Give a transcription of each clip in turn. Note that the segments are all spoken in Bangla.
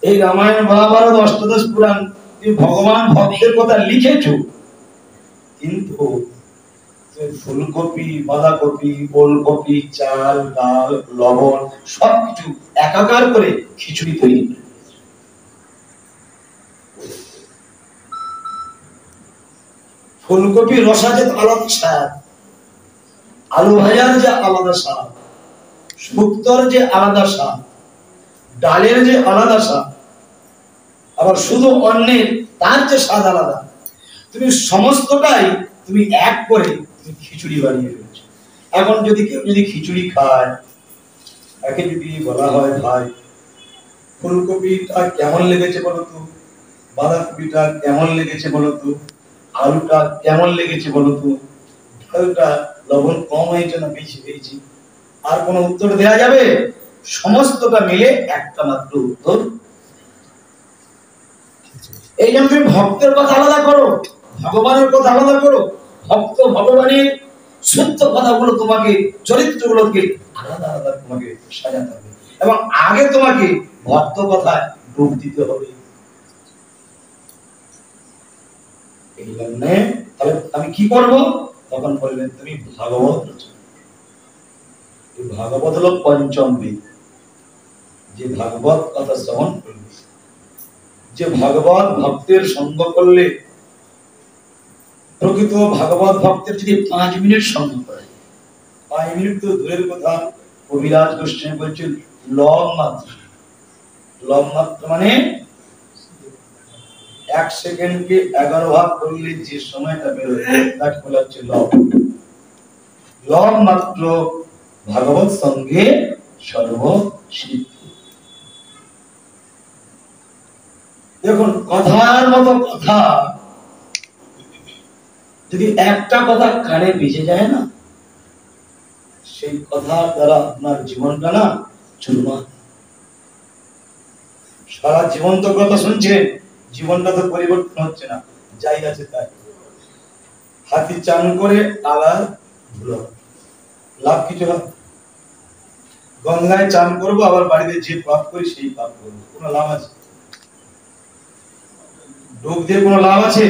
এই রামায়ণ মহাভারত অষ্টাদশ পুরাণ তুমি ভগবান ভক্তের কথা লিখেছো, কিন্তু ফুলকপি, বাঁধাকপি, ওলকপি, চাল, ডাল, লবণ সবকিছু একাকার করে খিচুড়ি তৈরি করে। ফুলকপি রসা যে আলাদা স্বাদ, আলু ভাজার যে আলাদা স্বাদ, শুক্তোর যে আলাদা স্বাদ, ডালের যে আলাদা স্বাদ, আবার শুধু অন্যের তার যে স্বাদ আলাদা, তুমি সমস্তটাই তুমি এক করে তুমি খিচুড়ি বানিয়ে ফেলেছো। এখন যদি কেউ যদি খিচুড়ি খায়, তাকে যদি বলা হয় ভাই ফুলকপিটা কেমন লেগেছে বলতো, বাঁধাকপিটা কেমন লেগেছে বলতো, আলুটা কেমন লেগেছে বলতো, ডালটা লবণ কম হয়েছে না বেশি হয়েছে, আর কোনো উত্তর দেওয়া যাবে? সমস্তটা মিলে একটা মাত্র উত্তর। এই জন্য তুমি ভক্তের কথা আলাদা করো, ভগবানের কথা আলাদা করো। ভক্ত ভগবানের সত্য কথাগুলো তোমাকে, চরিত্রগুলোকে আলাদা আলাদা তোমাকে সাজাতে হবে, এবং আগে তোমাকে ভক্ত কথায় ডুব দিতে হবে। এই জন্য তাহলে আমি কি করব? তখন বললেন তুমি ভাগবত রচনা। ভাগবত হলো পঞ্চম বেদ। যে ভাগবত কথা শ্রবণ করবে, যে ভাগবত ভক্তের সঙ্গ করলে, প্রকৃত ভাগবত ভক্তের যদি 5 মিনিট সঙ্গ করে, 5 মিনিট তো দূরের কথা, কবিরাজ গোস্বামী বলছেন লব মাত্র। লব মাত্র মানে 1 সেকেন্ডকে 11 ভাগ করলে যে সময়টা বেরোয় তাকে বলা হচ্ছে লব। লব মাত্র ভাগবত সঙ্গে সর্বসিদ্ধ। দেখুন কথার মতো কথা যদি একটা কথা কানে বেজে যায় না, সেই কথার দ্বারা আপনার জীবনটা না চুরমার। সারা জীবন তো কথা শুনছেন, জীবনটা তো পরিবর্তন হচ্ছে না, যাই আছে তাই। হাতি চান করে আলার ধুলো, লাভ কিছু না। গঙ্গায় চান করবো, আবার বাড়িতে যে পাপ করি সেই পাপ করবো, কোনো লাভ আছে? ডুব দিয়ে কোনো লাভ আছে?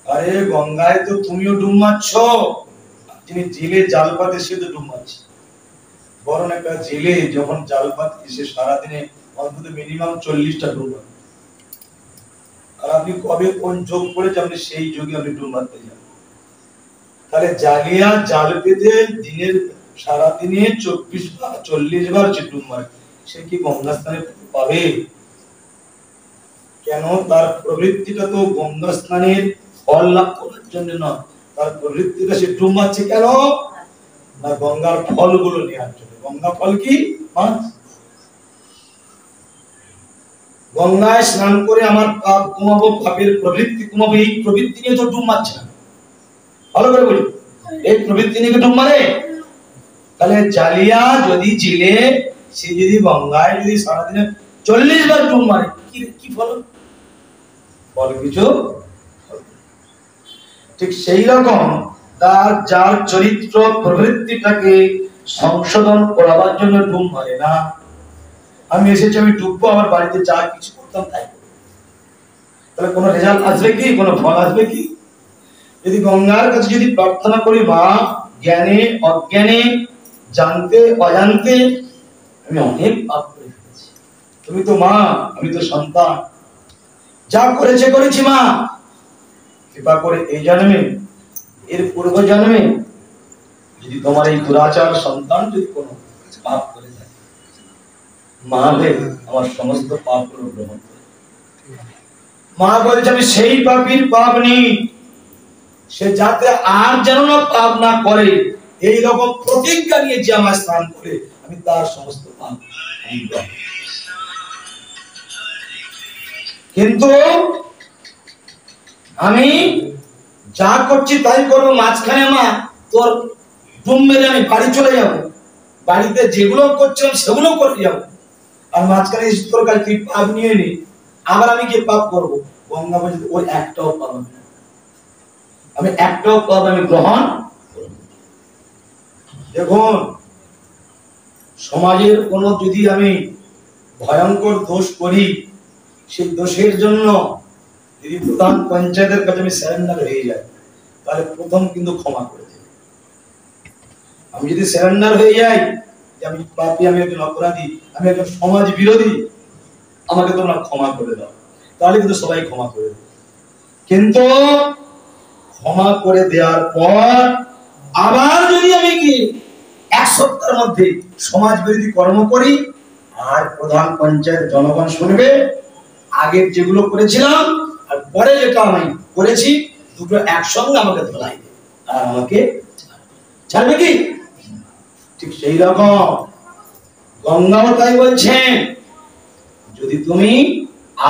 আরে গঙ্গায় তো তুমিও ডুব মারছ, যিনি জেলে জাল পাতে সে তো ডুব মারছে। বরং একটা জেলে যখন জাল পাতে সে সারাদিনে অন্তত মিনিমাম 40টা ডুব মারে। আর আপনি কবে কোন যোগ করেছে আপনি সেই যোগে আপনি ডুব মারতে যান। তাহলে জালিয়া জাল পেতে দিনের সারাদিনে 24 বার 40 বার যে ডুব মারে, সে কি গঙ্গা স্নানে পাবে? কেন? তার প্রবৃত্তিটা তো গঙ্গা স্নানের ফল লাভ করার জন্য নয়, তার প্রবৃত্তিটা সে ডুব মারছে কেন? না গঙ্গার ফলগুলো নেওয়ার জন্য। গঙ্গা ফল কি? মাছ। গঙ্গায় স্নান করে আমার পাপ কমাবো, পাপের প্রবৃত্তি কমাবো, এই প্রবৃত্তি নিয়ে তো ডুব মারছে না। ভালো করে বলি, এই প্রবৃত্তি নিয়ে ডুব মারে? তাহলে জালিয়া যদি জেলে সে যদি গঙ্গায় যদি সারাদিনে 40 বার ডুব মারে, কি ফল? ফল কিছু। ঠিক সেই রকম তার যার চরিত্র প্রবৃত্তিটাকে সংশোধন করাবার জন্য ডুব মারে না। আমি এসেছি, আমি ডুববো, আমার বাড়িতে যা কিছু করতাম তাই, তাহলে কোনো রেজাল্ট আসবে কি? কোনো ফল আসবে কি? যদি গঙ্গার কাছে যদি প্রার্থনা করি, মা জ্ঞানে অজ্ঞানে জানতে অজান্তে আমি অনেক পাপ করে ফেলেছি, তুমি তো মা, আমি তো সন্তান, যা করেছি মা, কৃপা করে এই জন্মে এর পূর্ব জন্মে যদি তোমার এই দুরাচার সন্তান যদি কোনো পাপ করে থাকে, মা হে আমার সমস্ত পাপগুলো গ্রহণ করে। মা বলছে আমি সেই পাপীর পাপ নেই, সে যাতে আর যেন না পাপ না করে এই রকম প্রতিজ্ঞা নিয়ে যে আমার স্নান করে, আমি তার সমস্ত পাপ। কিন্তু আমি যা করছি তাই করবো, মাঝখানে মা তোর ডুব মেরে আমি বাড়ি চলে যাব, বাড়িতে যেগুলো করছিলাম সেগুলো করে যাবো, আর মাঝখানে তোর কাছে তুই পাপ নিয়ে নি, আবার আমি কি পাপ করবো? গঙ্গা বলছে ওই একটাও পাপ আমি একটাও পাপ আমি গ্রহণ করব। দেখুন সমাজের কোন যদি আমি ভয়ঙ্কর দোষ করি, সেই দোষের জন্য যদি প্রধান পঞ্চায়েতের কাছে আমি স্যারেন্ডার হয়ে যাই, তাহলে প্রথম কিন্তু ক্ষমা করে দেবে। আমি যদি স্যারেন্ডার হয়ে যাই যে আমি পাপী, আমি একজন অপরাধী, আমি একজন সমাজ বিরোধী, আমাকে তোমরা ক্ষমা করে দাও, তাহলে কিন্তু সবাই ক্ষমা করে দেবে। কিন্তু ক্ষমা করে দেওয়ার পর আবার যদি আমি কি এক সপ্তাহের মধ্যে সমাজ বিরোধী কর্ম করি, আর প্রধান পঞ্চায়েত জনগণ শুনবে আগের যেগুলো করেছিলাম আর পরে যেটা আমি করেছি দুটো একসঙ্গে আমাকে ধলাই দেবে আর আমাকে ছাড়বে কি? ঠিক সেই রকম গঙ্গাও তাই বলছেন, যদি তুমি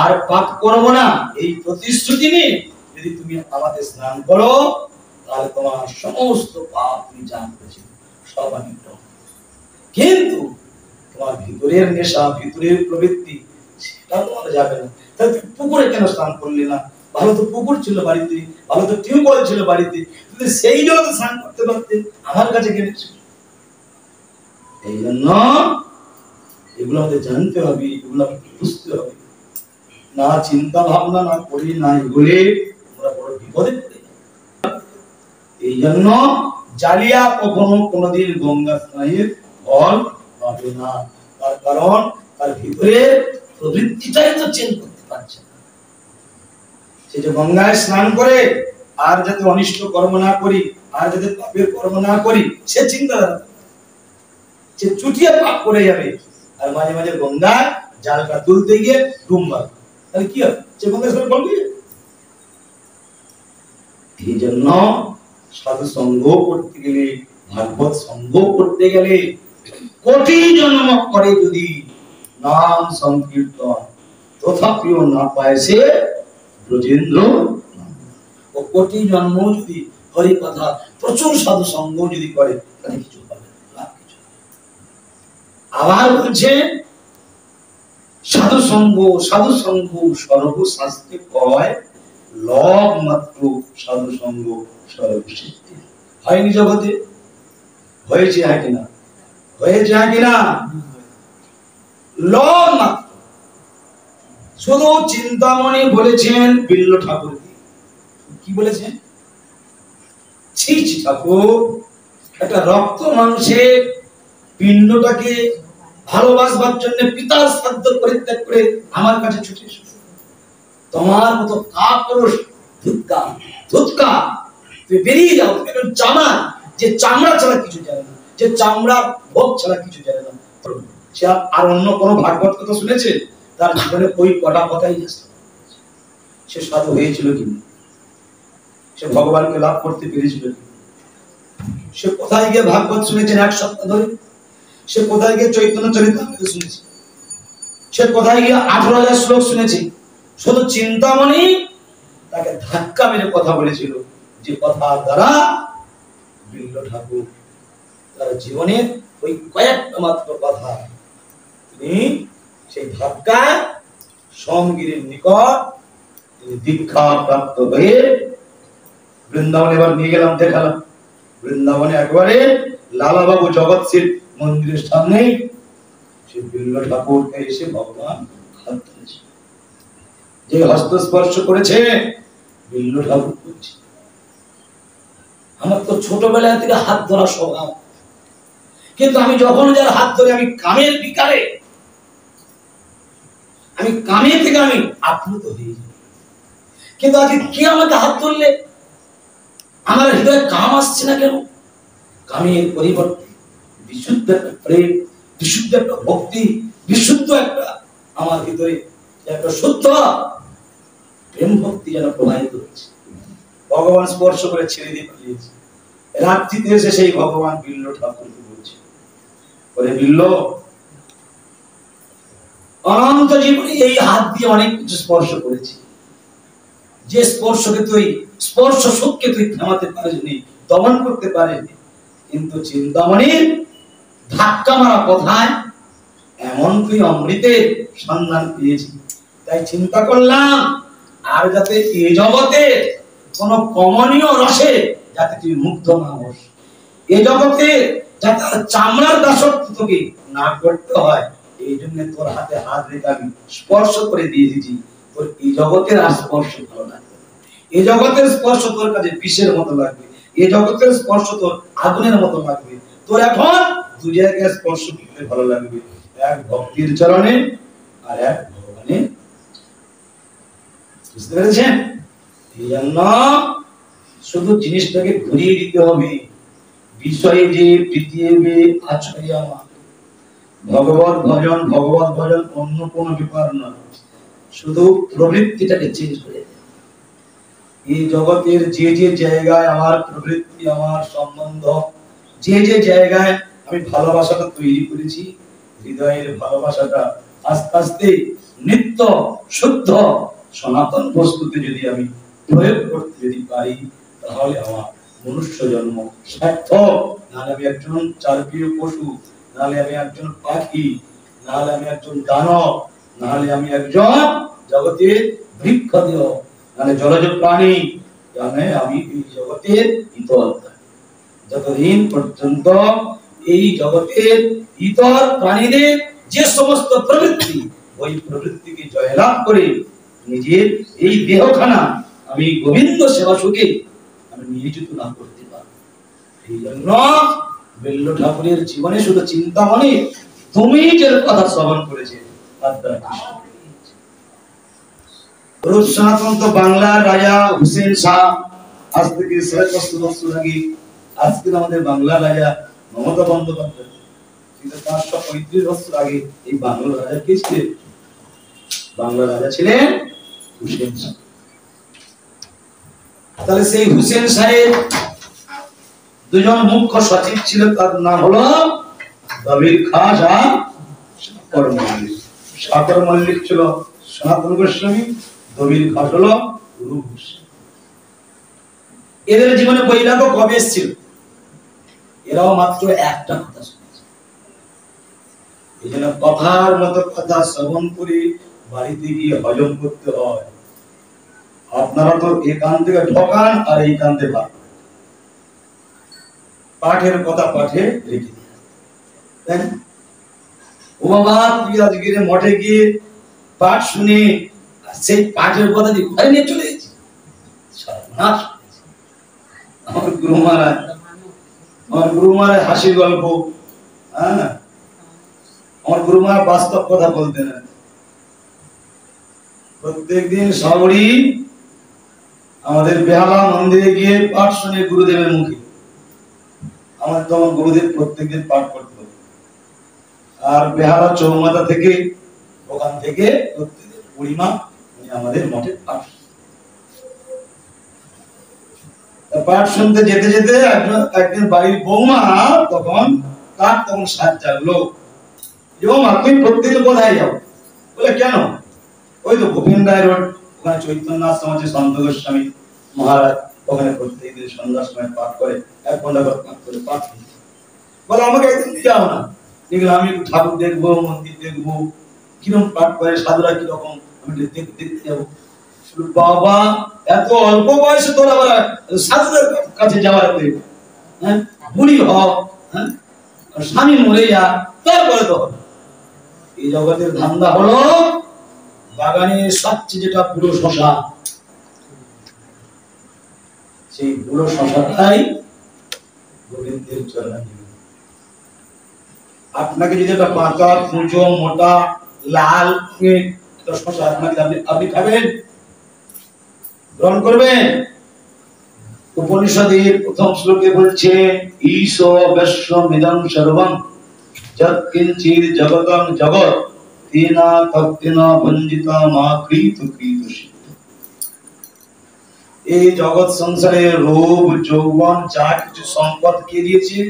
আর পাপ করবো না এই প্রতিশ্রুতি নিয়ে যদি তুমি আমাকে স্নান করো, তাহলে তোমার সমস্ত পাপ তুমি যা করেছো সব আমি গ্রহণ। কিন্তু তোমার ভিতরের নেশা, ভিতরের প্রবৃত্তি, সেটা তোমার যাবে না। তাহলে তুমি পুকুরে কেন স্নান করলে না? ভালো তো পুকুর ছিল বাড়িতে, ভালো তো টিউবওয়েল ছিল বাড়িতে, তুমি সেই জন্য স্নান করতে পারতে, আমার কাছে কেন? এই জন্য এগুলো আমাদের জানতে হবে, এগুলো আমাদের বুঝতে হবে। না চিন্তা ভাবনা না করি, না এগুলি আমরা বড় বিপদে পড়ে যাই। এই জন্য জালিয়া কখনো কোনোদিন গঙ্গা স্নানের ফল পাবে না, তার কারণ তার ভিতরে প্রবৃত্তিটাই তো চেঞ্জ করতে পারছে না। সে যে গঙ্গায় স্নান করে আর যাতে অনিষ্ট কর্ম না করি, আর যাতে পাপের কর্ম না করি, সে চিন্তা সে চুটিয়ে পাপ করে যাবে, আর মাঝে মাঝে গঙ্গায় জালটা তুলতে গিয়ে ডুব মারবে, তাহলে কি হবে? সে গঙ্গা স্নান করবে। এই জন্য সাধু সঙ্গ করতে গেলে, ভাগবত সঙ্গ করতে গেলে কোটি জন্ম করে যদি নাম সংকীর্তন তথাপিও না পায় সে ব্রজেন্দ্র, ও কোটি জন্ম যদি হরি কথা প্রচুর সাধু সঙ্গ যদি করে, তাহলে কিছু পাবে না। আবার বলছে সাধু সঙ্গ সর্বশাস্ত্রে কয় লব মাত্র, সাধু সঙ্গ সর্বসিদ্ধি। হয়নি জগতে? হয়েছে হ্যাঁ কিনা? হয়েছে হ্যাঁ কিনা? লব মাত্র। শুধু চিন্তামণি বলেছেন বিল্ল ঠাকুর, কি বলেছেন? ছি ছি ঠাকুর, একটা রক্ত মাংসের পিণ্ডটাকে ভালোবাসবার জন্য পিতার শ্রাদ্ধ পরিত্যাগ করে আমার কাছে ছুটে এসেছে। তোমার মতো কাপুরুষ ধুৎকা ধুৎকা, তুমি বেরিয়ে যাও, তুমি একজন চামড়া, যে চামড়া ছাড়া কিছু জানে না, যে চামড়া ভোগ ছাড়া কিছু জানে না। সে আর অন্য কোনো ভাগবত কথা শুনেছে? তার জীবনে ওই কটা কথাই জানে। সে সাধু হয়েছিল কি? সে ভগবানকে লাভ করতে পেরেছিল কি? সে কোথায় গিয়ে ভাগবত শুনেছেন এক সপ্তাহ ধরে? সে কোথায় গিয়ে চৈতন্য চরিতামৃত শুনেছে? সে কোথায় গিয়ে 18,000 শ্লোক শুনেছে? শুধু চিন্তামণি তাকে ধাক্কা মেরে কথা বলেছিল, যে কথা দ্বারা বিল্ল ঠাকুর তার জীবনের ওই কয়েকটা মাত্র কথা তিনি সেই ধাক্কা সমগিরির নিকট তিনি দীক্ষা প্রাপ্ত হয়ে বৃন্দাবনে এবার নিয়ে গেলাম, দেখালাম। বৃন্দাবনে একবারে লালাবাবু জগৎ শিব মন্দিরের সামনে সেই বিল্ল ঠাকুরকে এসে ভগবান হাত ধরেছে, যে হস্ত স্পর্শ করেছে বিল্ল ঠাকুর করছে। আমার তো ছোটবেলা থেকে হাত ধরা স্বভাব, কিন্তু আমি যখন যার হাত ধরে আমি কামের বিকারে, আমি কামে থেকে আমি আপ্লুত হয়ে যাই। কিন্তু আজকে কে আমাকে হাত ধরলে আমার হৃদয়ে কাম আসছে না কেন? কামের পরিবর্তে বিশুদ্ধ একটা প্রেম, বিশুদ্ধ একটা ভক্তি, বিশুদ্ধ একটা আমার ভিতরে একটা শুদ্ধ প্রেম ভক্তি যেন প্রবাহিত হচ্ছে। ভগবান স্পর্শ করে ছেড়ে দিয়ে পালিয়েছে। রাত্রিতে এসে সেই ভগবান বিল্ল ঠাকুরকে বলছে, বলে বিল্ল, অনন্ত জীবনে এই হাত দিয়ে অনেক কিছু স্পর্শ করেছি, যে স্পর্শকে তুই, স্পর্শ সুখকে তুই থামাতে পারিসনি, দমন করতে পারিসনি, কিন্তু চিন্তামণির ধাক্কা মারা কথায় এমন তুই অমৃতের সন্ধান পেয়েছি। তাই চিন্তা করলাম আর যাতে এই জগতে কোন কমনীয় রসে যাতে তুই মুগ্ধ না হোস, এ জগতে যাতে চামড়ার দাসত্ব তোকে না করতে হয়, এই জন্য তোর হাতে হাত রেখে আমি স্পর্শ করে দিয়ে দিয়েছি, তোর এই জগতের আর স্পর্শ ভালো লাগবে, এই জগতের স্পর্শ তোর কাছে বিষের মতো লাগবে, এই জগতের স্পর্শ তোর আগুনের মতো লাগবে। তোর এখন দু জায়গায় স্পর্শ করতে ভালো লাগবে, এক ভক্তির চরণে আর এক ভগবানের। বুঝতে পেরেছেন? এই জন্য শুধু জিনিসটাকে ঘুরিয়ে দিতে হবে, বিষয়ে যে পৃথিবী আছড়ে আমার ভগবত ভজন অন্য কোনো ব্যাপার নয়, শুধু প্রবৃত্তিটাকে চেঞ্জ করে দেয়। এই জগতের যে যে জায়গায় আমার প্রবৃত্তি, আমার সম্বন্ধ, যে যে জায়গায় আমি ভালোবাসাটা তৈরি করেছি, হৃদয়ের ভালোবাসাটা আস্তে আস্তে নিত্য শুদ্ধ সনাতন বস্তুতে যদি আমি প্রয়োগ করতে যদি পারি, তাহলে আমার মনুষ্য জন্ম সার্থক। নাহলে আমি একজন চারপীয় পশু, নাহলে আমি একজন পাখি, নাহলে আমি একজন দানব, নাহলে আমি একজন জগতের বৃক্ষদেহ, নাহলে জলজ প্রাণী, জানে আমি এই জগতের ইতর। যতদিন পর্যন্ত এই জগতের ইতর প্রাণীদের যে সমস্ত প্রবৃত্তি, ওই প্রবৃত্তিকে জয়লাভ করে নিজের এই দেহখানা আমি গোবিন্দ সেবা সুখে আমি নিয়োজিত না করতে পারবো। এই জন্য বেল্ল ঠাকুরের জীবনে শুধু চিন্তামণি তুমি যে কথা শ্রবণ করেছে তার দ্বারা সনাতন তো বাংলার রাজা হুসেন শাহ, আজ থেকে ৭৫ বছর আগে আজকে আমাদের বাংলার রাজা মমতা বন্দ্যোপাধ্যায়, কিন্তু ৫৩৫ বছর আগে এই বাংলার রাজা কে ছিলেন? বাংলার রাজা ছিলেন হুসেন শাহ। তাহলে সেই হুসেন শাহের দুজন মুখ্য সচিব ছিল, তার নাম হলো দবির খাস আর সাকর মল্লিক। সাকর মল্লিক ছিল সনাতন গোস্বামী, দবির খাস হলো রূপ গোস্বামী। এদের জীবনে বৈরাগ্য কবে এসেছিল? এরাও মাত্র একটা কথা শুনেছে। এই জন্য কথার মতো কথা শ্রবণ করে বাড়িতে গিয়ে হজম করতে হয়। আপনারা তো এই কান থেকে ঠকান আর এই কান থেকে পাঠের কথা পাঠে রেখে দেন। ও বাবা, তুই আজকে মঠে গিয়ে পাঠ শুনে সেই পাঠের কথা দিয়ে ঘরে নিয়ে চলে গেছি। আমার গুরু মহারাজ হাসির গল্প, হ্যাঁ, আমার গুরু মহারাজ বাস্তব কথা বলতেন। প্রত্যেকদিন সাবরি আমাদের বেহালা মন্দিরে গিয়ে পাঠ শুনে গুরুদেবের মুখে, আমাদের তখন গুরুদেব প্রত্যেকদিন পাঠ করত। আর বেহালা চৌমাথা থেকে, ওখান থেকে প্রত্যেকদিন পূর্ণিমা আমাদের মঠে পাঠ শুনতে যেতে যেতে একদিন বাড়ির বৌমা তখন সাজ জাগলো, বৌমা তুমি প্রত্যেকদিন কোথায় যাও? বলে কেন? ওই তো গোপীন রায় রোড, ওখানে চৈতন্য আশ্রম আছে, সন্ত গোস্বামী মহারাজ, ওখানে প্রত্যেকদিন সন্ধ্যার সময় পাঠ করে, ১ ঘন্টা করে পাঠ। বলে আমাকে একদিন নিয়ে যাও না। দেখলাম আমি একটু ঠাকুর দেখবো, মন্দির দেখবো, কিরকম পাঠ করে, সাধুরা কিরকম, আমি দেখতে যাবো। বাবা, এত অল্প বয়সে তোর আবার সাধুদের কাছে যাওয়ার, হ্যাঁ, বুড়ি হ, হ্যাঁ, স্বামী মরে যা, তারপরে তো হবে। এই জগতের ধান্দা হলো বাগানের সবচেয়ে যেটা পুরো শশা, সেই পুরো শশাটাই গোবিন্দের চরণে। আপনাকে যদি একটা পাতা কুঁচো মোটা লাল শশা আপনাকে আপনি খাবেন, গ্রহণ করবেন? উপনিষদের প্রথম শ্লোকে বলছে ঈশ বিশ্বমিদং সর্বং যৎ কিঞ্চিৎ জগতং জগৎ তেনা তত্তেনা ভঞ্জিতা মা কৃত কৃতসিদ্ধ। এই জগৎ সংসারে রূপ যৌবন যা কিছু সম্পদ কে দিয়েছে,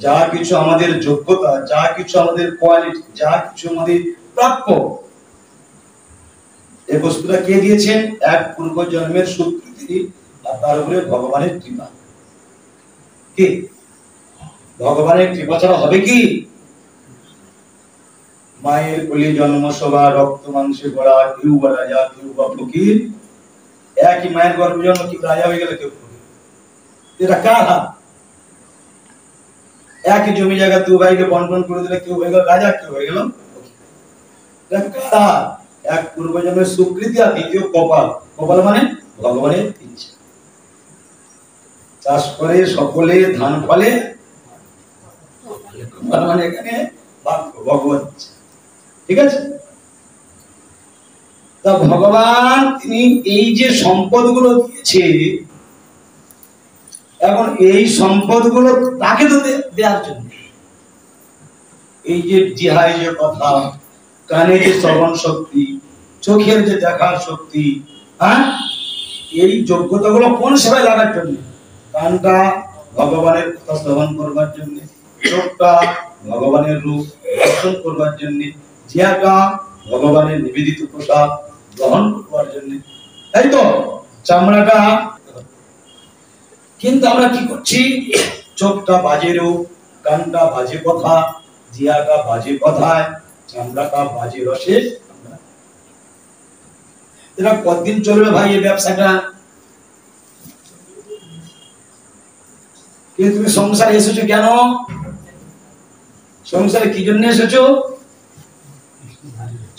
যা কিছু আমাদের যোগ্যতা, যা কিছু আমাদের কোয়ালিটি, যা কিছু আমাদের প্রাপ্য, এই বস্তুটা কে দিয়েছেন? এক পূর্ব জন্মের সুকৃতি আর তার উপরে ভগবানের কৃপা। কি ভগবানের কৃপা ছাড়া হবে কি? মায়ের কোলে জন্ম সবা, রক্ত মাংসে গড়া, কেউ বা রাজা, কেউ বা ফকির। একই মায়ের গর্ভে জন্ম, কেউ রাজা হয়ে গেলে কেউ ফকির। এটা কার হাত? একই জমি জায়গা দু ভাইকে বন্টন করে দিলে কেউ হয়ে গেল রাজা, কেউ হয়ে গেল কারা? এক পূর্বজন্মের সুকৃতি আর দ্বিতীয় কপাল। কপাল মানে ভগবানের ইচ্ছা। চাষ করে সকলে ধান ফলে, মানে এখানে ভগবান ইচ্ছা। ঠিক আছে? তা ভগবান তিনি এই যে সম্পদগুলো দিয়েছে, এখন এই সম্পদগুলো তাকে তো দেওয়ার জন্য। এই যে জিহায় যে কথা, কানে যে শ্রবণ শক্তি, চোখের যে দেখার শক্তি, হ্যাঁ, এই যোগ্যতাগুলো কোন সেবায় লাগার জন্য? কানটা ভগবানের কথা শ্রবণ করবার জন্য, চোখটা ভগবানের রূপ দর্শন করবার জন্য, জিহাটা ভগবানের নিবেদিত প্রসাদ গ্রহণ করবার জন্য, তাই তো? চামড়াটা, কিন্তু আমরা কি করছি? চোখটা বাজে রূপ, কানটা বাজে কথা, জিহাটা বাজে কথায়, চামড়াটা বাজে রসে। এটা কতদিন চলবে ভাই এই ব্যবসাটা? কিন্তু তুমি সংসারে এসেছো কেন? সংসারে কি জন্য এসেছো?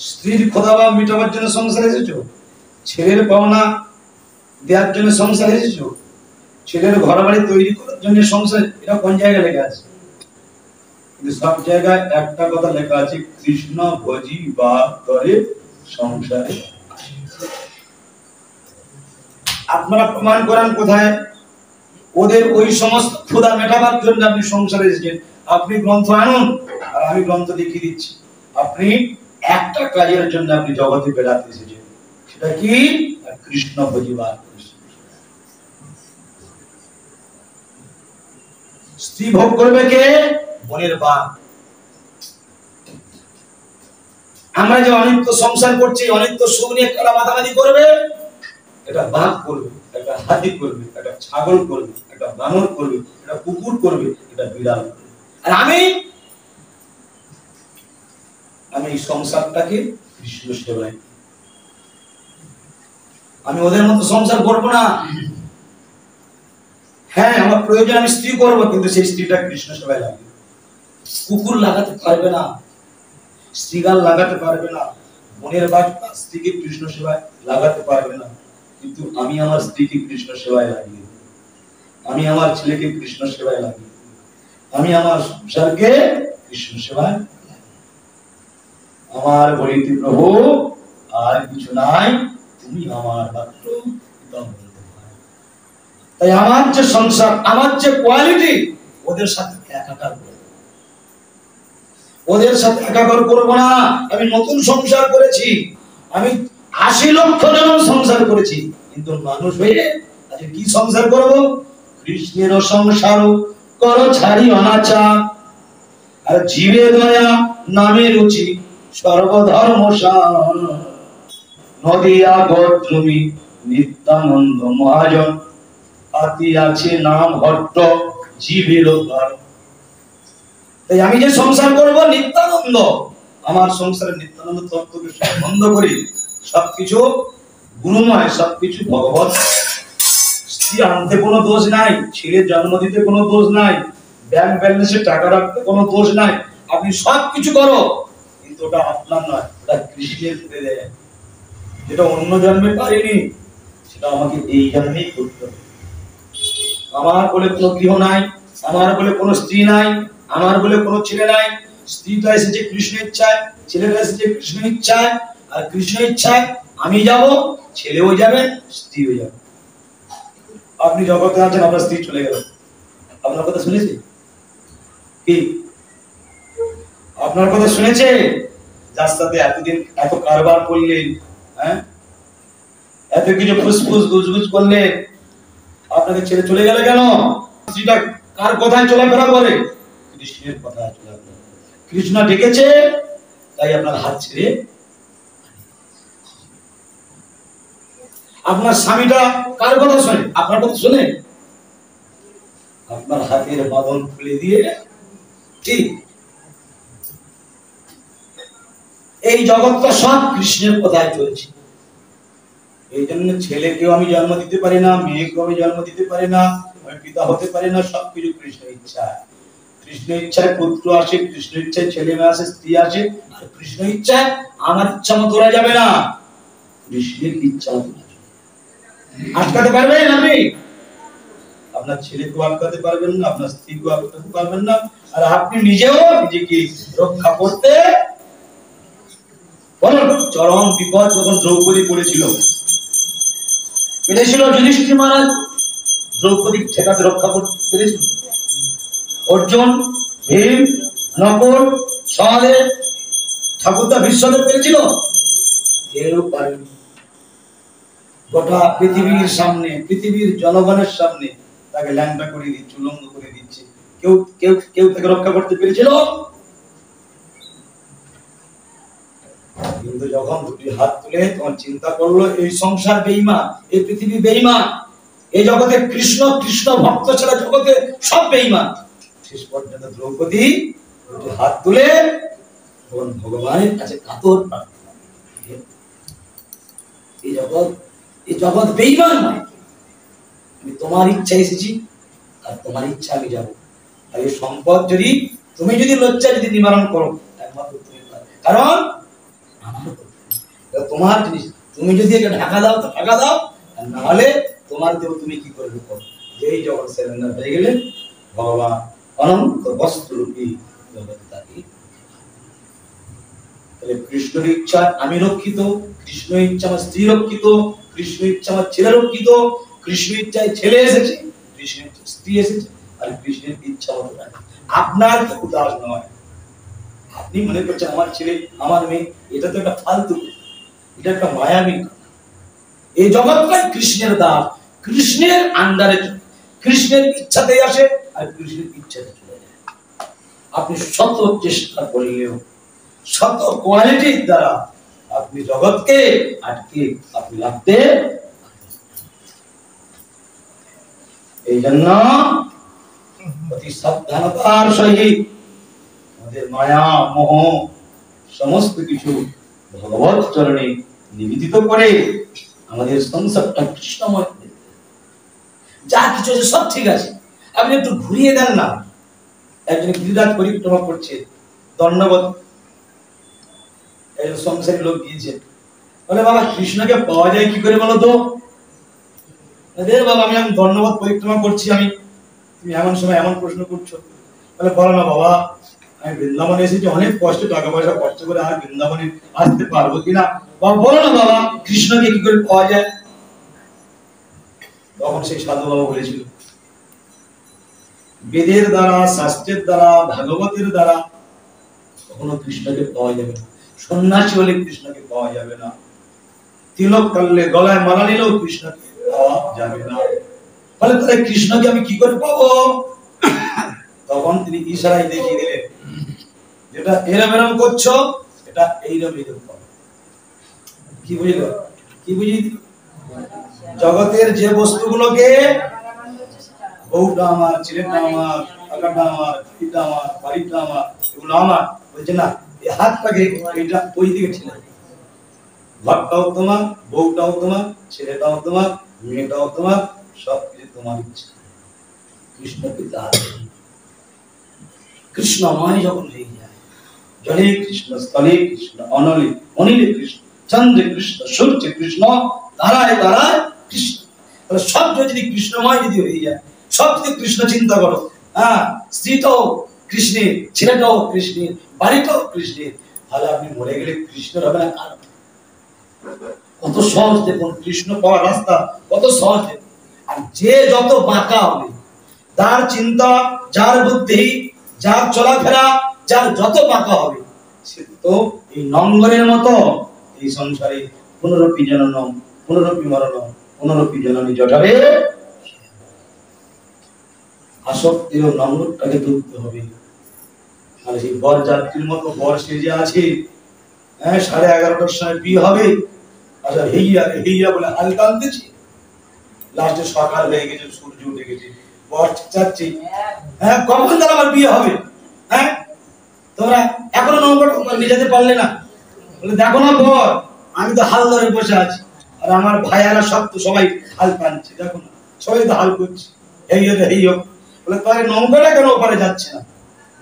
স্ত্রীর খোদাবা মিটাবার জন্য সংসারে এসেছো? ছেলের পাওনা দেওয়ার জন্য সংসারে এসেছো? ছেলের ঘর বাড়ি তৈরি করার জন্য সংসার? এটা কোন জায়গায় লেখা আছে? কিন্তু সব জায়গায় একটা কথা লেখা আছে, কৃষ্ণ ভজি বা করে সংসারে। আপনারা প্রমাণ করেন কোথায়? ওদের ওই সমস্ত ক্ষুধা মেটাবার জন্য আপনি সংসারে এসেছেন। আপনি গ্রন্থ আনুন আর আমি গ্রন্থ দেখিয়ে দিচ্ছি। আপনি একটা কাজের জন্য আপনি জগতে বেড়াতে এসেছেন, সেটা কি? কৃষ্ণ ভজিবার। স্ত্রী ভোগ করবে কে? মনের বাপ। আমরা যে অনিত্য সংসার করছি, অনিত্য সুখ নিয়ে কারা মাথামাতি করবে? এটা বাঘ করবে, একটা হাতি করবে, একটা ছাগল করবে, একটা বানর করবে, একটা কুকুর করবে, একটা বিড়াল করবে। আর আমি এই সংসারটাকে কৃষ্ণ সেবায়, আমি ওদের মতো সংসার করবো না। হ্যাঁ, আমার প্রয়োজন আমি স্ত্রী করবো, কিন্তু সেই স্ত্রীটা কৃষ্ণ সেবায় লাগবে। কুকুর লাগাতে পারবে না, শ্রীগাল লাগাতে পারবে না, মনের বার্তা স্ত্রীকে কৃষ্ণ সেবায় লাগাতে পারবে না। কিন্তু আমি আমার স্ত্রীকে কৃষ্ণ সেবায় লাগিয়ে, আমি আমার ছেলেকে কৃষ্ণ সেবায় লাগিয়ে, আমি আমার সংসারকে কৃষ্ণ সেবায়। আমার বলিতে প্রভু আর কিছু নাই, তুমি আমার মাত্র। তাই আমার যে সংসার, আমার যে কোয়ালিটি, ওদের সাথে একাকার করব, ওদের সাথে একাকার করব না। আমি নতুন সংসার করেছি, আমি 80 লক্ষ জন সংসার করেছি, কিন্তু মানুষ হয়ে আজ কি সংসার করব? কৃষ্ণের সংসার করো ছাড়ি অনাচার, আর জীবে দয়া নামে রুচি সর্বধর্ম সার। নদিয়া গোত্রমি নিত্যানন্দ মহাজন, আতি আছে নাম হট্ট জীবের ঘর। তাই আমি যে সংসার করব নিত্যানন্দ, আমার সংসারে নিত্যানন্দ তত্ত্বকে বন্ধ করি, সবকিছু গুণময়, সবকিছু ভগবত। স্ত্রী আনতে কোনো দোষ নাই, ছেলের জন্ম দিতে কোনো দোষ নাই, ব্যাংক ব্যালেন্সে টাকা রাখতে কোনো দোষ নাই। আপনি সবকিছু করো, কিন্তু ওটা আপনার নয়, ওটা কৃষ্ণের করে দেয়। যেটা অন্য জন্মে পারিনি, সেটা আমাকে এই জন্মেই করতে হবে। আমার বলে কোনো গৃহ নাই, আমার বলে কোনো স্ত্রী নাই, আমার বলে কোনো ছেলে নাই। স্ত্রীটা এসেছে কৃষ্ণ ইচ্ছায়, ছেলেটা এসেছে কৃষ্ণ ইচ্ছায়, আর কৃষ্ণ ইচ্ছায় আমি যাব, ছেলেও যাবে, স্ত্রীও যাবে। আপনি জগতে আছেন, আপনার স্ত্রী চলে গেল, আপনার কথা শুনেছে কি? আপনার কথা শুনেছে? যার সাথে এতদিন এত কারবার করলেন, হ্যাঁ, এত কিছু ফুসফুস গুজগুজ করলেন, আপনাকে ছেড়ে চলে গেল কেন? স্ত্রীটা কার কথায় চলাফেরা করে? কৃষ্ণের কথায় চলাফেরা। কৃষ্ণ ডেকেছে, তাই আপনার হাত ছেড়ে। আপনার স্বামীটা কার কথা শোনে? আপনার কথা শোনে? আপনার হাতের বাঁধন খুলে দিয়ে, ঠিক এই জগৎটা সব কৃষ্ণের কথায় চলছে। এই জন্য ছেলেকেও আমি জন্ম দিতে পারি না, মেয়েকেও আমি জন্ম দিতে পারি না, আমি পিতা হতে পারি না, সবকিছু কৃষ্ণের ইচ্ছা। কৃষ্ণ ইচ্ছায় পুত্র আসে, কৃষ্ণ ইচ্ছায় ছেলে মেয়ে আসে, স্ত্রী আসে, আর কৃষ্ণ ইচ্ছায় আমার ইচ্ছা মতো ওরা যাবে না, কৃষ্ণের ইচ্ছা মতো আটকাতে পারবেন আপনি? আপনার ছেলেকেও আটকাতে পারবেন না, আপনার স্ত্রীকেও আটকাতে পারবেন না, আর আপনি নিজেও নিজেকে রক্ষা করতে বলুন। চরম বিপদ যখন দ্রৌপদী পড়েছিল, পেরেছিল যুধিষ্ঠির মহারাজ দ্রৌপদী ঠেকাতে, রক্ষা করতে পেরেছিল? অর্জুন, ভীম, নকুল, সহদেব, ঠাকুরদা, ভীষ্মদেব পেরেছিল? কেউ পারেনি। গোটা পৃথিবীর সামনে, পৃথিবীর জনগণের সামনে তাকে ল্যাংটা করে দিচ্ছে, উলঙ্গ করে দিচ্ছে, কেউ কেউ কেউ তাকে রক্ষা করতে পেরেছিল? কিন্তু যখন দুটি হাত তুলে তখন চিন্তা করলো এই সংসার বেঈমান, এই পৃথিবী বেঈমান, এই জগতে কৃষ্ণ কৃষ্ণ ভক্ত ছাড়া জগতে সব বেঈমান। শেষ পর্যন্ত দ্রৌপদী দুটি হাত তুলে তখন ভগবানের কাছে কাতর প্রার্থনা, এই জগৎ বেঈমান নয়, আমি তোমার ইচ্ছা এসেছি আর তোমার ইচ্ছা আমি যাবো। আর এই সম্পদ যদি তুমি যদি লজ্জা যদি নিবারণ করো, একমাত্র তুমি পারবে, কারণ তোমার জিনিস। তুমি যদি এটা ঢাকা দাও তো ঢাকা দাও, আর না হলে তোমার দেহ তুমি কি করবে করো। যেই জগৎ সারেন্ডার হয়ে গেলে ভগবান অনন্ত বস্ত্ররূপী জগৎ তাকে। তাহলে কৃষ্ণের ইচ্ছা আমি রক্ষিত, কৃষ্ণ ইচ্ছা আমার স্ত্রী রক্ষিত, কৃষ্ণ ইচ্ছা আমার ছেলে রক্ষিত, কৃষ্ণ ইচ্ছায় ছেলে এসেছে, কৃষ্ণের স্ত্রী এসেছে, আর কৃষ্ণের ইচ্ছা মতো আপনার কেউ দাস নয়। আপনি মনে করছেন আমার ছেলে আমার মেয়ে, এটা তো একটা ফালতু, এটা একটা মায়াবী। এই জগৎটাই কৃষ্ণের দাস, কৃষ্ণের আন্ডারে, কৃষ্ণের ইচ্ছাতে আসে আর কৃষ্ণের ইচ্ছাতে চলে যায়। আপনি শত চেষ্টা করলেও, শত কোয়ালিটির দ্বারা আপনি জগৎকে আটকে আপনি লাগতে। এই জন্য অতি সাবধানতার সহিত আমাদের মায়া মোহ সমস্ত কিছু ভগবত চরণে নিবেদিত করে আমাদের সংসারটা কৃষ্ণময়। যা কিছু আছে সব ঠিক আছে, আপনি একটু ঘুরিয়ে দেন না। একজন গিরিরাজ পরিক্রমা করছে, দণ্ডবত একজন সংসারী লোক গিয়েছে, বলে বাবা কৃষ্ণকে পাওয়া যায় কি করে বলো তো? বাবা আমি দণ্ডবত পরিক্রমা করছি, আমি তুমি এমন সময় এমন প্রশ্ন করছো, বলে বলো না বাবা, আমি বৃন্দাবনে এসেছি, অনেক কষ্ট টাকা পয়সা খরচ করে, আর বৃন্দাবনে আসতে পারবো কিনা, বাবা বলো না বাবা কৃষ্ণকে কি করে পাওয়া যায়? তখন সেই সাধু বাবা বলেছিল, বেদের দ্বারা, শাস্ত্রের দ্বারা, ভাগবতের দ্বারা কখনো কৃষ্ণকে পাওয়া যাবে না। সন্ন্যাসী হলে কৃষ্ণকে পাওয়া যাবে না, তিলক করলে, গলায় মালা নিলেও কৃষ্ণকে পাওয়া যাবে না। বলে তাহলে কৃষ্ণকে আমি কি করে পাবো? তখন তিনি ইশারায় দেখিয়ে দিলেন, যেটা এরম এরম করছো এটা এইরকম এইরকম পাবো। কি বুঝলো? কি বুঝিয়ে দিল? জগতের যে বস্তুগুলোকে বউটা আমার, ছেলেটা আমার, টাকাটা আমার, গাড়িটা আমার, বাড়িটা আমার, এগুলো আমার, বলছে না এই হাতটাকে এটা ওই দিকে ঠেলে, ঘরটাও তোমার, বউটাও তোমার, ছেলেটাও তোমার, মেয়েটাও তোমার, সব কিছু তোমার ইচ্ছা। কৃষ্ণ পিতা কৃষ্ণময় যখন হয়ে যায়, জলে কৃষ্ণ, স্থলে কৃষ্ণ, অনলে অনিলে কৃষ্ণ, চন্দ্রে কৃষ্ণ, সূর্যে কৃষ্ণ, তারায় তারায় কৃষ্ণ। তাহলে সব যদি কৃষ্ণময় যদি হয়ে যায়, সব যদি কৃষ্ণ চিন্তা করো, হ্যাঁ স্ত্রীটাও কৃষ্ণের, ছেলেটাও কৃষ্ণের, বাড়িটাও কৃষ্ণের, তাহলে আপনি মরে গেলে কৃষ্ণের হবে না? কার? কত সহজ দেখুন, কৃষ্ণ পাওয়ার রাস্তা কত সহজ। আর যে যত বাঁকা হবে, যার চিন্তা, যার বুদ্ধি, যার চলাফেরা, যার যত বাঁকা হবে, সে তো এই নঙ্গরের মতো এই সংসারে পুনরপি জননম, পুনরপি মরণম, পুনরপি জননী জঠারে। আসক্তির নঙ্গরটাকে তুলতে হবে। আর সেই বর যাত্রীর মতো বর সেজে আছে, হ্যাঁ 11:30টার সময় বিয়ে হবে, আচ্ছা হেইয়া হেইয়া বলে হাল টানতেছি, লাস্টে সকাল হয়ে গেছে, সূর্য উঠে গেছে, বর চাচ্ছি হ্যাঁ কখন তার আমার বিয়ে হবে? হ্যাঁ তোমরা এখনো নম্বর নিয়ে যেতে পারলে না? বলে দেখো না বর, আমি তো হাল ধরে বসে আছি, আর আমার ভাইয়ারা সব তো সবাই হাল টানছে, দেখো না সবাই তো হাল করছে, হেইয়া হেইয়া। বলে তাহলে নম্বরটা কেন ওপারে যাচ্ছে না?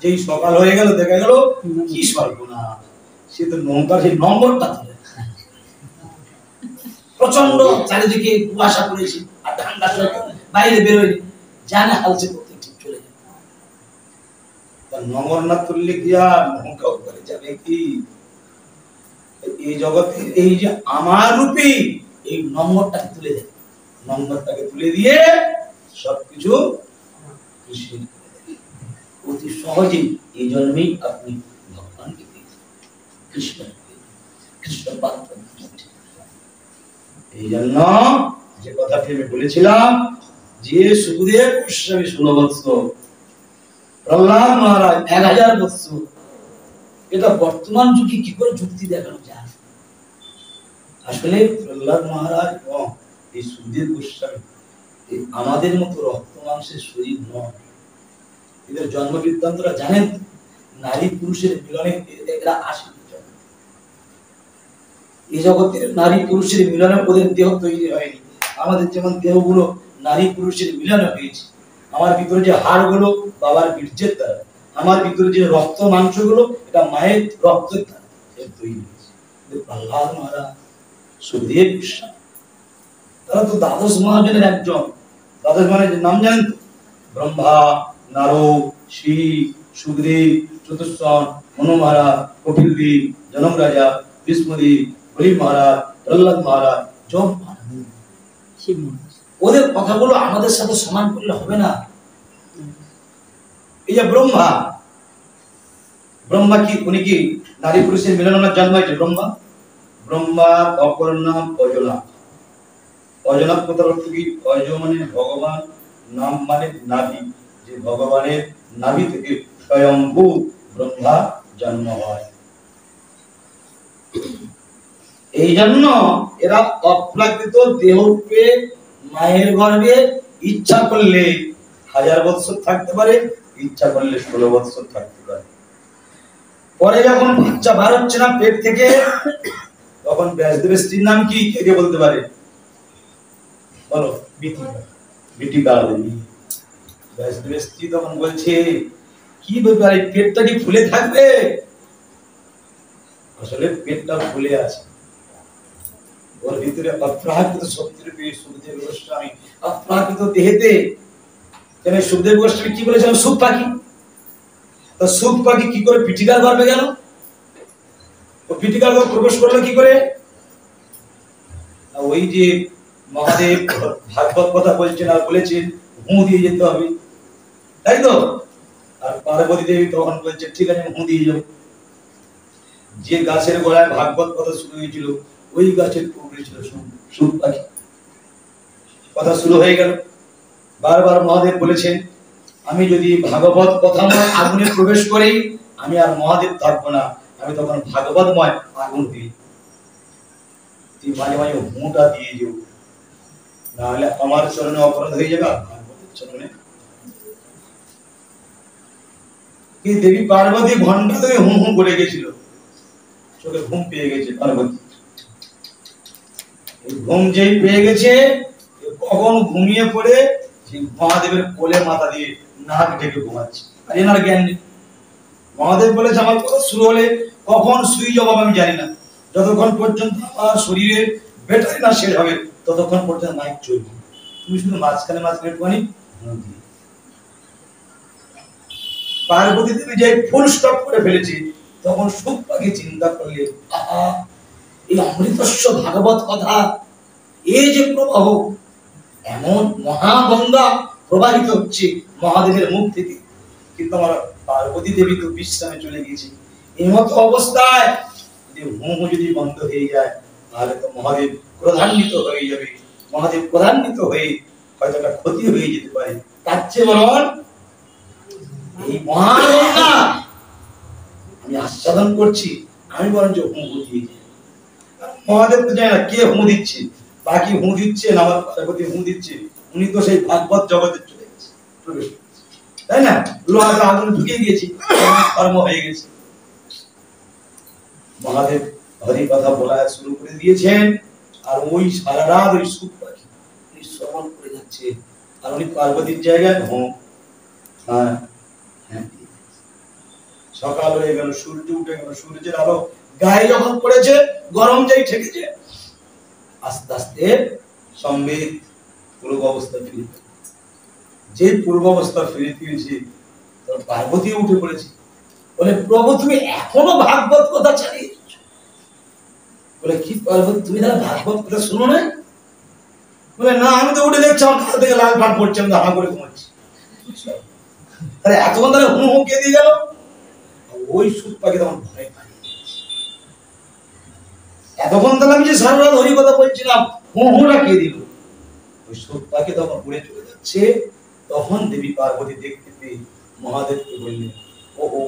যেই সকাল হয়ে গেল দেখা গেল কি সর্বনা, সে তো নৌকার সেই নম্বরটা তুলে, প্রচন্ড চারিদিকে কুয়াশা পড়েছে আর ঠান্ডা বাইরে বেরোয় জানে হালছে করতে ঠিক চলে যাবে। তার নম্বর না তুললে কি আর নৌকা উপরে যাবে কি? এই জগতে এই যে আমার রূপী এই নম্বরটাকে তুলে দেয়, নম্বরটাকে তুলে দিয়ে সবকিছু অতি সহজেই এই জন্মেই আপনি ভগবানকে কৃষ্ণ কৃষ্ণ পাত্র। এই জন্য যে কথাটি আমি বলেছিলাম যে সুখদেব গোস্বামী 16 বৎসর, প্রহ্লাদ মহারাজ 1000 বৎসর, এটা বর্তমান যুগে কি করে যুক্তি দেখানো যায়? আসলে প্রহ্লাদ মহারাজ এবং এই সুখদেব গোস্বামী আমাদের মতো রক্ত মাংসের শরীর নয়। এদের জন্ম বৃত্তান্তরা জানেন, নারী পুরুষের মিলনে এরা আসে। এই জগতের নারী পুরুষের মিলনে ওদের দেহ তৈরি হয়নি। আমাদের যেমন দেহগুলো নারী পুরুষের মিলনে হয়েছে। আমার ভিতরে যে হাড়গুলো বাবার বীর্যের দ্বারা, আমার ভিতরে যে রক্ত মাংসগুলো এটা মায়ের রক্তের দ্বারা তৈরি হয়েছে। প্রহ্লাদ মহারাজ, সুখদেব গোস্বামী, তারা তো দ্বাদশ মহাজনের একজন। দ্বাদশ মহাজনের নাম জানেন তো? ব্রহ্মা, নারদ, শিব, সুখদেব, চতুষ্ষণ, মনু মহারাজ, কপিলদেব, জনক রাজা, ভীষ্মদেব, বলি মহারাজ, প্রহ্লাদ মহারাজ, যম মহারাজ। ওদের কথাগুলো আমাদের সাথে সমান করলে হবে না। এই যে ব্রহ্মা, ব্রহ্মা কি উনি কি নারী পুরুষের মিলনের জন্ম হয়েছে? ব্রহ্মা, ব্রহ্মা অপর নাম অজনাথ। অজনাথ কথার অর্থ কি? অজ মানে ভগবান, নাম মানে নাভি, যে ভগবানের নাভি থেকে স্বয়ম্ভু ব্রহ্মা জন্ম হয়। এই জন্য এরা অপ্রাকৃত দেহরূপে মায়ের গর্ভে ইচ্ছা করলে 1000 বৎসর থাকতে পারে, ইচ্ছা করলে 16 বৎসর থাকতে পারে। পরে যখন বাচ্চা বার হচ্ছে না পেট থেকে, তখন ব্যাসদেবের স্ত্রীর নাম কি? কে বলতে পারে? বলো। বিটিকা দেবী। ব্যাসদেবের স্ত্রী তখন বলছে কি ব্যাপার, পেটটা কি ফুলে থাকবে? আসলে পেটটা ফুলে আছে, ওর ভিতরে অপ্রাকৃত শক্তির পেয়ে সুখদেব গোস্বামী অপ্রাকৃত দেহেতে। কেন সুখদেব গোস্বামী কি বলেছিলাম? সুখ পাখি। তো সুখ পাখি কি করে পিটিকার গর্ভে গেল? ও পিটিকার গর্ভে প্রবেশ করলো কি করে? ওই যে মহাদেব ভাগবত কথা বলছেন আর বলেছেন হু দিয়ে যেতে হবে, তাই তো? আর পার্বতী দেবী তখন বলছে ঠিক আছে হু দিয়ে যাবো। যে গাছের গোড়ায় ভাগবত কথা শুরু হয়েছিল ওই গাছের পুকুরে ছিল সুখ পাখি। কথা শুরু হয়ে গেল। বারবার মহাদেব বলেছেন আমি যদি ভাগবত কথাময় আগুনে প্রবেশ করি আমি আর মহাদেব থাকবো না, আমি তখন ভাগবতময় আগুন দিই। তুই মাঝে মাঝে হুঁটা দিয়ে যাও, নাহলে আমার চরণে অপরাধ হয়ে যাবে আর ভাগবতের চরণে। কি দেবী পার্বতী ঘন্টা ধরে হু হু করে গেছিল, চোখে ঘুম পেয়ে গেছে পার্বতী। ঘুম যেই পেয়ে গেছে কখন ঘুমিয়ে পড়ে মহাদেবের কোলে মাথা দিয়ে নাক ঢেকে ঘুমাচ্ছে, আর এনার জ্ঞান নেই। মহাদেব বলেছে আমার কথা শুরু হলে কখন সুই জবাব আমি জানি না, যতক্ষণ পর্যন্ত আমার শরীরের ব্যাটারি না শেষ হবে ততক্ষণ পর্যন্ত মাইক চলবে, তুমি শুধু মাঝখানে মাঝখানে একটুখানি। পার্বতী দেবী যে ফুল স্টপ করে ফেলেছে তখন সুখ পাখি চিন্তা করলে আহা এই অমৃতস্ব ভাগবত কথা, এই যে প্রবাহ, এমন মহাগঙ্গা প্রবাহিত হচ্ছে মহাদেবের মুখ থেকে, কিন্তু আমার পার্বতী দেবী তো বিশ্রামে চলে গেছে। এই মতো অবস্থায় যদি হু যদি বন্ধ হয়ে যায় তাহলে তো মহাদেব ক্রোধান্বিত হয়ে যাবে, মহাদেব ক্রোধান্বিত হয়ে হয়তো একটা ক্ষতি হয়ে যেতে পারে। তার চেয়ে বরং এই মহাগঙ্গা আমি আস্বাদন করছি, আমি বরঞ্চ হু দিয়ে যাই। মহাদেব তো জানে না কে হু দিচ্ছে, বাকি হু দিচ্ছে না আমার পার্বতী হু দিচ্ছে, উনি তো সেই ভাগবত জগতে চলে গেছে, প্রবেশ করেছে, তাই না? লোহাটা আগুন ঢুকে গিয়েছে, কর্ম হয়ে গেছে। মহাদেব হরি কথা বলা শুরু করে দিয়েছেন, আর ওই সারা রাত ওই সুখ পাখি শ্রবণ করে যাচ্ছে, আর উনি পার্বতীর জায়গায় হ্যাঁ হ্যাঁ। সকাল হয়ে গেল, সূর্য উঠে গেল, সূর্যের আলো গায়ে যখন পড়েছে, গরম যেই ঠেকেছে, আস্তে আস্তে সম্বিত পূর্ব অবস্থা ফিরে পেল। যে পূর্ব অবস্থা ফিরে পেয়েছে, পার্বতী উঠে পড়েছে, বলে প্রভু তুমি এখনো ভাগবত কথা চালিয়ে যাচ্ছ। বলে কি পার্বতী, তুমি তাহলে ভাগবত কথা শুনো না? বলে না, আমি তো উঠে দেখছি আমার খাতা থেকে লাল ভাত পড়ছে, আমি হা করে ঘুমাচ্ছি। তাহলে এতক্ষণ তাহলে হু হু কে দিয়ে গেল? ওই সুখ পাখি তখন ভয় পায়। এতক্ষণ তাহলে আমি যে সারা রাত হরি কথা বলছিলাম, হু হুটা কে দিল? ওই সুখ পাখি তখন উড়ে চলে যাচ্ছে। তখন দেবী পার্বতী দেখতে পেয়ে মহাদেবকে বললেন, ওহো,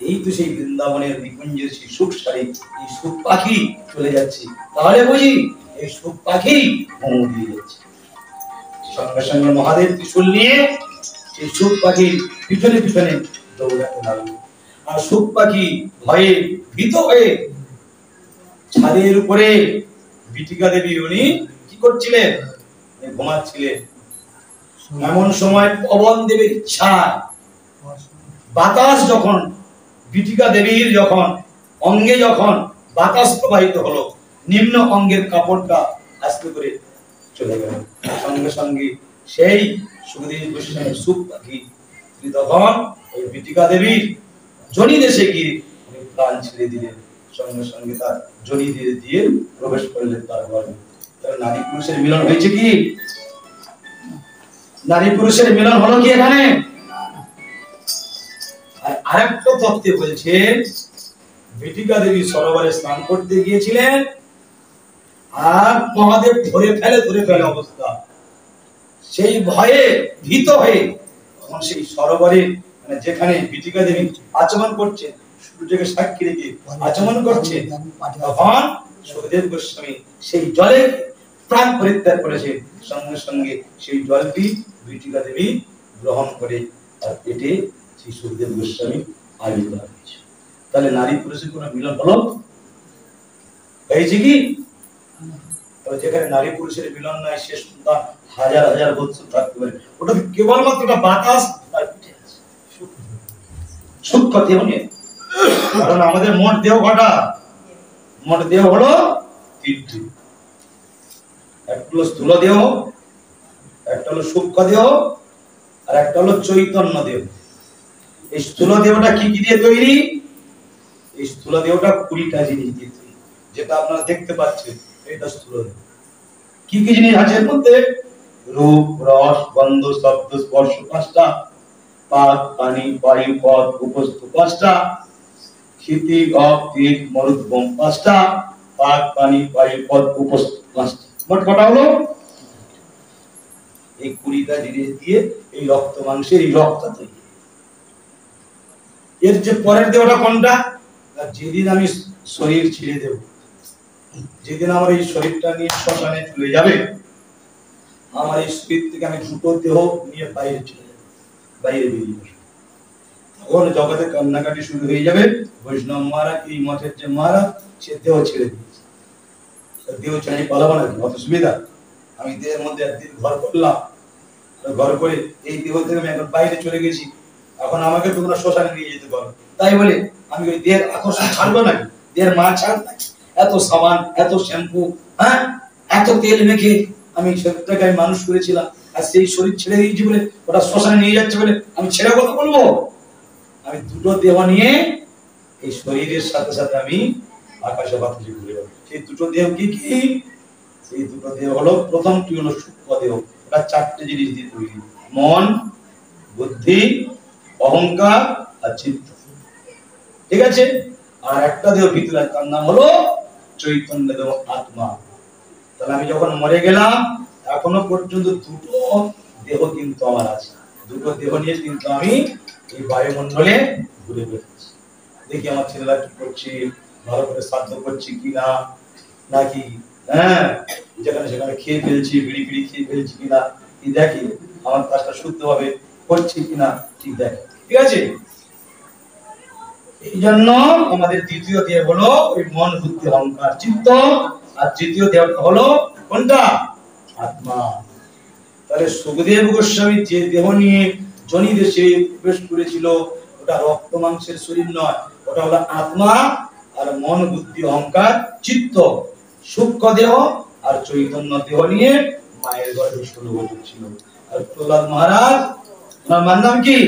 এই তো সেই বৃন্দাবনের নিকুঞ্জের সেই সুখ সারি, এই সুখ পাখি চলে যাচ্ছে, তাহলে বুঝি এই সুখ পাখি হু দিয়ে যাচ্ছে। সঙ্গে সঙ্গে মহাদেব ত্রিশূল নিয়ে সেই সুখ পাখির পিছনে পিছনে দৌড়াতে লাগলো। আর সুখ পাখি ভয়ে ভীত হয়ে ছাদের উপরে বিটিকা দেবী উনি কি করছিলেন? ঘুমাচ্ছিলেন। এমন সময় পবন দেবের ইচ্ছা, বাতাস যখন বিটিকা দেবীর যখন অঙ্গে যখন বাতাস প্রবাহিত হলো, নিম্ন অঙ্গের কাপড়টা আস্তে করে চলে গেল। সঙ্গে সঙ্গে সেই সুখদেব গোস্বামীর সুখ পাখি তখন ওই বিটিকা দেবীর জনি দেশে গিয়ে প্রাণ ছেড়ে দিলেন। সঙ্গে সঙ্গে তার জনি দিয়ে দিয়ে প্রবেশ করলেন তার ঘরে। তাহলে নারী পুরুষের মিলন হয়েছে কি? নারী পুরুষের মিলন হলো কি এখানে? আর আরেকটা তত্ত্বে বলছে, বিটিকা দেবী সরোবরে স্নান করতে গিয়েছিলেন, আর মহাদেব ধরে ফেলে অবস্থা। সেই ভয়ে ভীত হয়ে তখন সেই সরোবরে মানে যেখানে বিটিকা দেবী আচমন করছে, সূর্যকে সাক্ষী রেখে আচমন করছে, তখন সুখদেব গোস্বামী সেই জলে প্রাণ পরিত্যাগ করেছে। সঙ্গে সঙ্গে সেই জলটি বিটিকা দেবী গ্রহণ করে তার পেটে সেই সুখদেব গোস্বামী আবির্ভাব হয়েছে। তাহলে নারী পুরুষের কোন মিলন হলো? হয়েছে কি? যেখানে নারী পুরুষের মিলন নাই, সে সন্তান হাজার হাজার বছর থাকতে পারে। ওটা কেবলমাত্র একটা বাতাস তার পিঠে আছে, সূক্ষ্ম দেহ নিয়ে। কারণ আমাদের মোট দেহ কটা? মোট দেহ হলো তিনটি। একটা হলো স্থূল দেহ, একটা হলো সূক্ষ্ম দেহ, আর একটা হলো চৈতন্য দেহ। এই স্থূল দেহটা কি কি দিয়ে তৈরি? এই স্থূল দেহটা 20টা জিনিস দিয়ে তৈরি, যেটা আপনারা দেখতে পাচ্ছেন। এটা স্থূল দেহ। কি কি জিনিস আছে এর মধ্যে? রূপ, রস, গন্ধ, শব্দ, স্পর্শ 5টা, পাক, পানি, বায়ু, পথ, উপস্থ 5টা, ক্ষিতি, গপ, দিক, মরুদ্গম 5টা, পাক, পানি, বায়ু, পথ, উপস্থ 5টা। মোট কটা হলো? এই 20টা জিনিস দিয়ে এই রক্ত মাংসের এই রক্তটা তৈরি। এর যে পরের দেহটা কোনটা? যেদিন আমি শরীর ছেড়ে দেব, যেদিন আমার এই শরীরটা নিয়ে শ্মশানে চলে যাবে, আমার এই শরীর থেকে আমি দুটো দেহ নিয়ে বাইরে চলে যাব, বাইরে বেরিয়ে আসবো। তখন জগতে কান্নাকাটি শুরু হয়ে যাবে। বৈষ্ণব মহারাজ, এই মঠের যে মহারাজ, সে দেহ ছেড়ে দিয়েছে। দেহ ছেড়ে পালাবো নাকি? অত সুবিধা? আমি দেহের মধ্যে একদিন ঘর করলাম, ঘর করে এই দেহ থেকে আমি এখন বাইরে চলে গেছি, এখন আমাকে তোমরা শ্মশানে নিয়ে যেতে পারো। তাই বলে আমি ওই দেহের আকর্ষণ ছাড়বো নাকি? দেহের মা ছাড় নাকি? এত সাবান, এত শ্যাম্পু, হ্যাঁ, এত তেল মেখে আমি শরীরটাকে আমি মানুষ করেছিলাম, আর সেই শরীর ছেড়ে দিয়েছি বলে, ওটা শ্মশানে নিয়ে যাচ্ছে বলে আমি ছেড়ে কথা বলবো? আমি দুটো দেহ নিয়ে এই শরীরের সাথে সাথে আমি আকাশে বাতাসে ঘুরে যাবো। সেই দুটো দেহ কি কি? সেই দুটো দেহ হলো, প্রথমটি হলো সূক্ষ্ম দেহ। এটা 4টে জিনিস দিয়ে তৈরি: মন, বুদ্ধি, অহংকার আর চিত্ত। ঠিক আছে? আর একটা দেহ ভিতরে, তার নাম হলো চৈতন্য দেহ, আত্মা। তাহলে আমি যখন মরে গেলাম, এখনো পর্যন্ত দুটো দেহ কিন্তু আমার আছে। দুটো দেহ নিয়ে কিন্তু আমি এই বায়ুমণ্ডলে ঘুরে বেড়াচ্ছি। দেখি আমার ছেলেরা কি করছে, ভালো করে শ্রাদ্ধ করছে কিনা, নাকি হ্যাঁ যেখানে সেখানে খেয়ে ফেলছি, বিড়ি বিড়ি খেয়ে ফেলছি কিনা, কি দেখি আমার কাজটা শুদ্ধভাবে করছি কিনা, ঠিক দেখে। ঠিক আছে? এই জন্য আমাদের দ্বিতীয় দেহ হলো ওই মন, বুদ্ধি, অহংকার, চিত্ত, আর তৃতীয় দেহটা হলো কোনটা? আত্মা। তাহলে সুখদেব গোস্বামী যে দেহ নিয়ে জনি দেশে প্রবেশ করেছিল, ওটা রক্ত মাংসের শরীর নয়, ওটা হলো আত্মা আর মন বুদ্ধি অহংকার চিত্ত, সূক্ষ্ম দেহ আর চৈতন্য দেহ নিয়ে মায়ের গর্ভে 16 বছর ছিল। আর প্রহ্লাদ মহারাজ, ওনার মার নাম কি?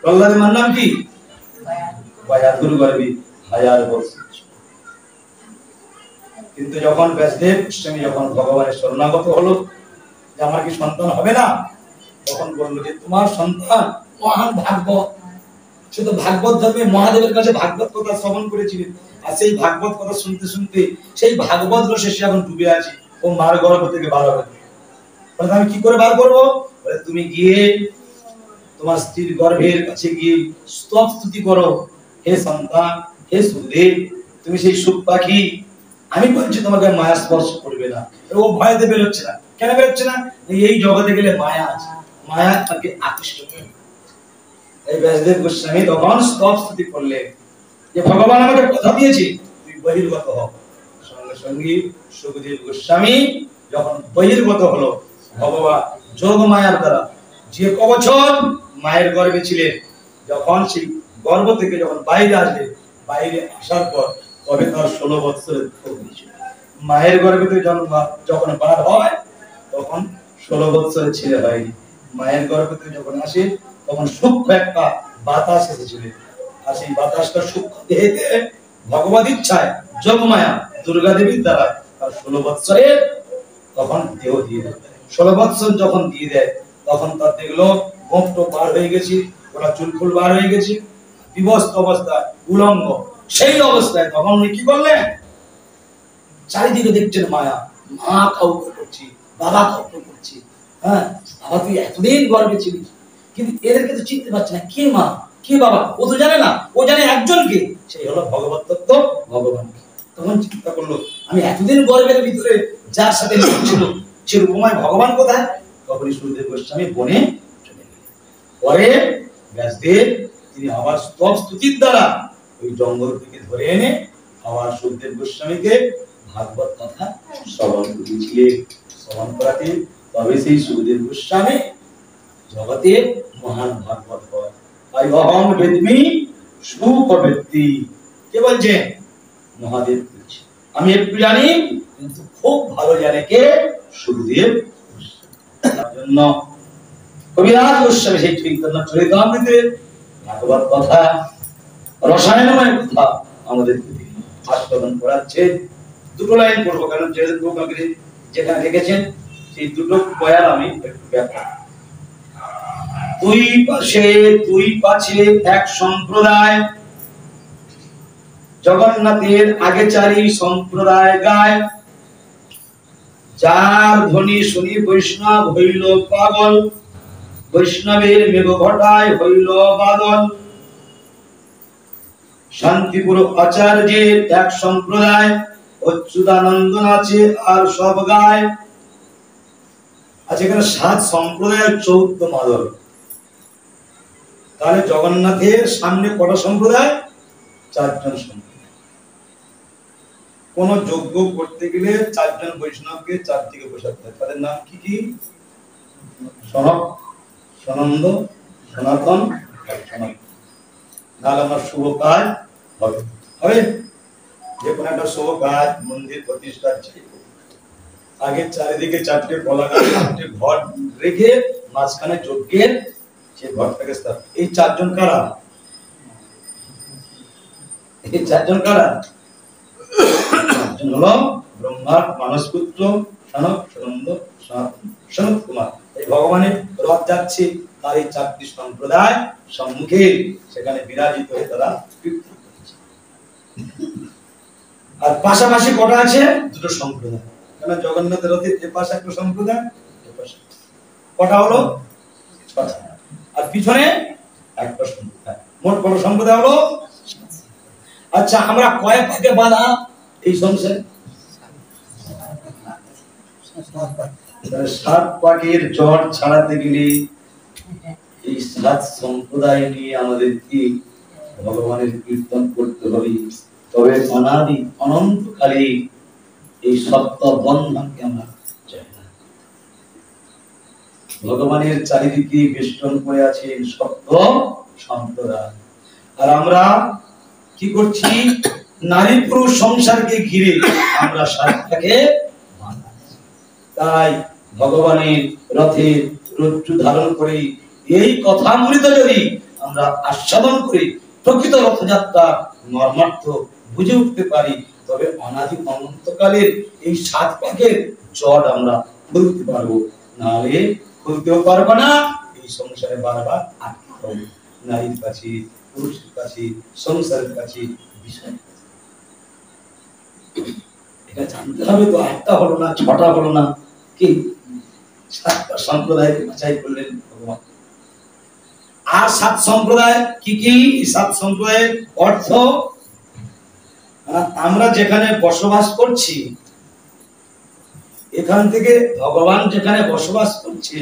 প্রহ্লাদের মার নাম কি? বায়াতুর গর্ভে 1000 বছর ছিল। কিন্তু যখন ব্যাসদেব গোস্বামী যখন ভগবানের শরণাগত হলো যে আমার কি সন্তান হবে না, তখন বললো যে তোমার সন্তান মহান ভাগবত, শুধু ভাগবত ধর্মে মহাদেবের কাছে ভাগবত কথা শ্রবণ করেছিলেন, আর সেই ভাগবত কথা শুনতে শুনতে সেই ভাগবত রসে সে এখন ডুবে আছে, ও মার গর্ভ থেকে বার হবে। বলে আমি কি করে বার করবো? বলে তুমি গিয়ে তোমার স্ত্রীর গর্ভের কাছে গিয়ে স্তব স্তুতি করো, হে সন্তান, হে সুখদেব, তুমি সেই সুখ পাখি, আমি বলছি তোমাকে মায়া স্পর্শ করবে না। ও ভয়তে বেরোচ্ছে না। কেন বেরোচ্ছে না? এই জগতে গেলে মায়া আছে, মায়া তাকে আকৃষ্ট করে। এই ব্যাসদেব গোস্বামী তখন স্তব স্তুতি করলেন যে ভগবান আমাকে কথা দিয়েছে তুই বহির্গত হ। সঙ্গে সঙ্গে সুখদেব গোস্বামী যখন বহির্গত হলো, ভগবান যোগ মায়ার দ্বারা যে কবছর মায়ের গর্ভে ছিলেন, যখন সেই গর্ভ থেকে যখন বাইরে আসলেন, বাইরে আসার পর তবে তার 16 বছরের হয়েছিল। মায়ের গর্ভে থেকে যখন বার হয় তখন 16 বছরের ছেলে হয়নি। মায়ের গর্ভে থেকে যখন আসে তখন সূক্ষ্ম একটা বাতাস এসেছিল, আর সেই বাতাসটা সূক্ষ্ম দেহেতে ভগবত ইচ্ছায় যোগমায়া দুর্গা দেবীর দ্বারা তার 16 বছরে তখন দেহ দিয়ে দেয়। 16 বছর যখন দিয়ে দেয় তখন তার দেখলো গোপ্ত বার হয়ে গেছে, ওরা চুলফুল বার হয়ে গেছে, বিবস্ত অবস্থায় উলঙ্গ। সেই অবস্থায় তখন উনি কি করলেন? চারিদিকে দেখছেন মায়া, মা কাউকে করছি, বাবা কাউকে করছি, হ্যাঁ বাবা তুই এতদিন গর্বে ছিলিস, কিন্তু এদেরকে তো চিনতে পারছে না, কে মা কে বাবা, ও তো জানে না, ও জানে একজনকে, সেই হলো ভগবত তত্ত্ব ভগবান। তখন চিন্তা করলো আমি এতদিন গর্বের ভিতরে যার সাথে ছিল সে রূপময় ভগবান কোথায়? তখনই সুখদেব গোস্বামী বনে চলে গেলেন। পরে ব্যাসদেব তিনি আবার স্তব স্তুতির দ্বারা ওই জঙ্গল থেকে ধরে এনে আবার সুখদেব গোস্বামীকে ভাগবত কথা শ্রবণ করিয়েছিলেন। শ্রবণ করাতে তবে সেই সুখদেব গোস্বামী জগতে মহান ভাগবত হয়। তাই অহং বেদমি সুখবেত্তি, কে বলছে? মহাদেব বলছে। আমি একটু জানি কিন্তু খুব ভালো জানে কে? সুখদেব জন্য কবিরাজ গোস্বামী সেই চৈতন্য চরিতামৃতে ভাগবত কথা রসায়নময় কথা আমাদের আস্বাদন করাচ্ছে। দুটো লাইন পড়বো, কারণ যেহেতু যেখানে রেখেছেন সেই দুটো বয়ান আমি একটু ব্যাখ্যা। দুই পাশে এক সম্প্রদায়, জগন্নাথের আগে চারি সম্প্রদায় গায়, যার ধ্বনি শুনি বৈষ্ণব হইল পাগল, বৈষ্ণবের মেঘ ঘটায় হইল বাদল। শান্তিপুর আচার্যের এক সম্প্রদায়, অচ্যুতানন্দ আছে আর সব গায়। আচ্ছা, এখানে 7 সম্প্রদায় 14 মাদল। তাহলে জগন্নাথের সামনে কটা সম্প্রদায়? 4 জন সম্প্রদায়। কোন যজ্ঞ করতে গেলে 4 জন বৈষ্ণবকে 4 দিকে বসাতে হয়। তাদের নাম কি কি? সনক, সনন্দ, সনাতন, সনাতন। নাহলে আমার শুভ কাজ হবে হবে যে কোনো একটা শুভ কাজ, মন্দির প্রতিষ্ঠা, আগে চারিদিকে 4টে কলা গাছ, 4টে ঘট রেখে মাঝখানে যজ্ঞের সেই ঘরটাকে স্থাপন। এই 4 জন কারা? এই 4 জন কারা? হলো ব্রহ্মার মানস পুত্র সনক, সনন্দ, সনাতন, সনত কুমার। এই ভগবানের রথ যাচ্ছে, তার এই 4টি সম্প্রদায় সম্মুখে সেখানে বিরাজিত হয়ে তারা কীর্তন করছে। আর পাশাপাশি কটা আছে? 2টো সম্প্রদায়। কেন জগন্নাথের রথের এ পাশে একটা সম্প্রদায়, এ পাশে কটা হলো? 6টা। আর পিছনে একটা সম্প্রদায়। মোট কত সম্প্রদায় হলো? 7। আচ্ছা, আমরা কয় ভাগে বাঁধা এই সংসারে? 7 পাকের জট ছাড়াতে গেলে এই 7 সম্প্রদায় নিয়ে আমাদেরকে ভগবানের কীর্তন করতে হবে। তবে অনাদি অনন্তকালে এই সত্য বন্ধনকে আমরা চাই না। ভগবানের চারিদিকে বেষ্টন করে আছেন সত্য সম্প্রদায়। আর আমরা কি করছি? নারী পুরুষ সংসারকে ঘিরে আমরা সাতটাকে বাঁধাচ্ছি। তাই ভগবানের রথে রজ্জু ধারণ করে এই কথামৃত যদি আমরা আস্বাদন করি, প্রকৃত রথযাত্রা মর্মার্থ বুঝে উঠতে পারি, তবে অনাদি অনন্তকালের এই সাত পাকের জট আমরা খুলতে পারবো। নাহলে খুলতেও পারবো না, এই সংসারে বারবার আটকে হবে। নারীর কাছে, পুরুষের কাছে, সংসারের কাছে, বিষয় এটা জানতে হবে। তো একটা হলো না, ছটা হলো না, কি সাতটা সম্প্রদায়কে বাছাই করলেন ভগবান। আর সাত সম্প্রদায় কি কি? সাত সম্প্রদায়ের অর্থ, আমরা যেখানে বসবাস করছি, এখান থেকে ভগবান যেখানে বসবাস করছে